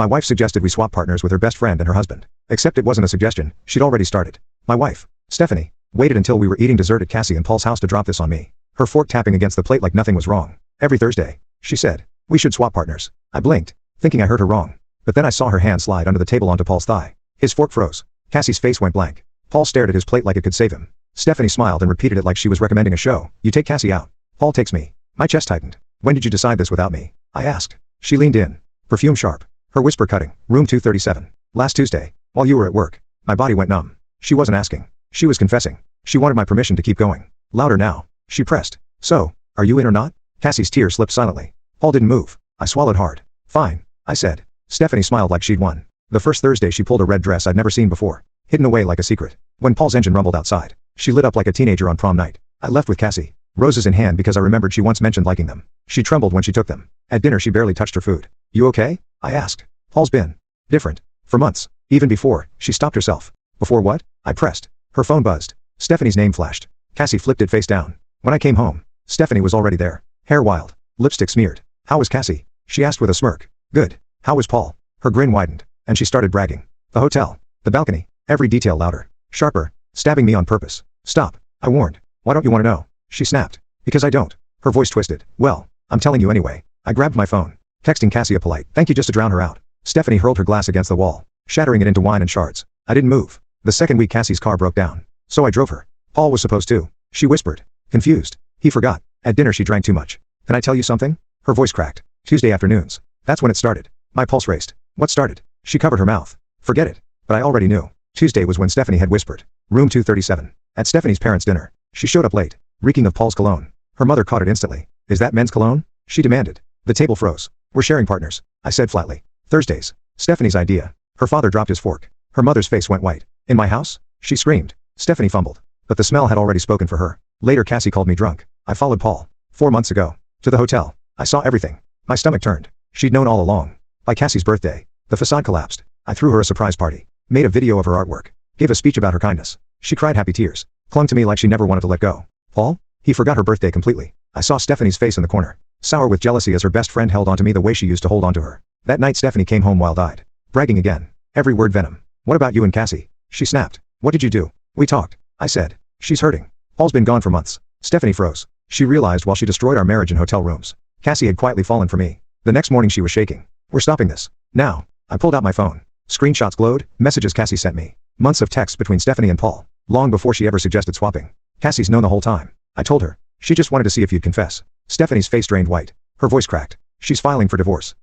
My wife suggested we swap partners with her best friend and her husband. Except it wasn't a suggestion, she'd already started. My wife, Stephanie, waited until we were eating dessert at Cassie and Paul's house to drop this on me, her fork tapping against the plate like nothing was wrong. Every Thursday, she said, we should swap partners. I blinked, thinking I heard her wrong. But then I saw her hand slide under the table onto Paul's thigh. His fork froze. Cassie's face went blank. Paul stared at his plate like it could save him. Stephanie smiled and repeated it like she was recommending a show. You take Cassie out. Paul takes me. My chest tightened. When did you decide this without me? I asked. She leaned in. Perfume sharp. Her whisper cutting. Room 237. Last Tuesday, while you were at work. My body went numb. She wasn't asking. She was confessing. She wanted my permission to keep going. Louder now. She pressed. So, are you in or not? Cassie's tears slipped silently. Paul didn't move. I swallowed hard. Fine, I said. Stephanie smiled like she'd won. The first Thursday she pulled a red dress I'd never seen before, hidden away like a secret. When Paul's engine rumbled outside, she lit up like a teenager on prom night. I left with Cassie, roses in hand because I remembered she once mentioned liking them. She trembled when she took them. At dinner she barely touched her food. You okay? I asked. Paul's been different. For months. Even before, she stopped herself. Before what? I pressed. Her phone buzzed. Stephanie's name flashed. Cassie flipped it face down. When I came home, Stephanie was already there. Hair wild. Lipstick smeared. How was Cassie? She asked with a smirk. Good. How was Paul? Her grin widened, and she started bragging. The hotel. The balcony. Every detail louder. Sharper. Stabbing me on purpose. Stop. I warned. Why don't you want to know? She snapped. Because I don't. Her voice twisted. Well, I'm telling you anyway. I grabbed my phone, texting Cassie a polite thank you just to drown her out. Stephanie hurled her glass against the wall, shattering it into wine and shards. I didn't move. The second week Cassie's car broke down. So I drove her. Paul was supposed to. She whispered. Confused. He forgot. At dinner she drank too much. Can I tell you something? Her voice cracked. Tuesday afternoons. That's when it started. My pulse raced. What started? She covered her mouth. Forget it. But I already knew. Tuesday was when Stephanie had whispered. Room 237. At Stephanie's parents' dinner. She showed up late, reeking of Paul's cologne. Her mother caught it instantly. Is that men's cologne? She demanded. The table froze. We're sharing partners, I said flatly. Thursdays. Stephanie's idea. Her father dropped his fork. Her mother's face went white. In my house? She screamed. Stephanie fumbled. But the smell had already spoken for her. Later Cassie called me drunk. I followed Paul. 4 months ago. To the hotel. I saw everything. My stomach turned. She'd known all along. By Cassie's birthday, the facade collapsed. I threw her a surprise party. Made a video of her artwork. Gave a speech about her kindness. She cried happy tears. Clung to me like she never wanted to let go. Paul? He forgot her birthday completely. I saw Stephanie's face in the corner. Sour with jealousy as her best friend held onto me the way she used to hold onto her. That night Stephanie came home wild-eyed. Bragging again. Every word venom. What about you and Cassie? She snapped. What did you do? We talked. I said. She's hurting. Paul's been gone for months. Stephanie froze. She realized while she destroyed our marriage in hotel rooms. Cassie had quietly fallen for me. The next morning she was shaking. We're stopping this. Now. I pulled out my phone. Screenshots glowed, messages Cassie sent me. Months of texts between Stephanie and Paul. Long before she ever suggested swapping. Cassie's known the whole time. I told her. She just wanted to see if you'd confess. Stephanie's face drained white. Her voice cracked. She's filing for divorce.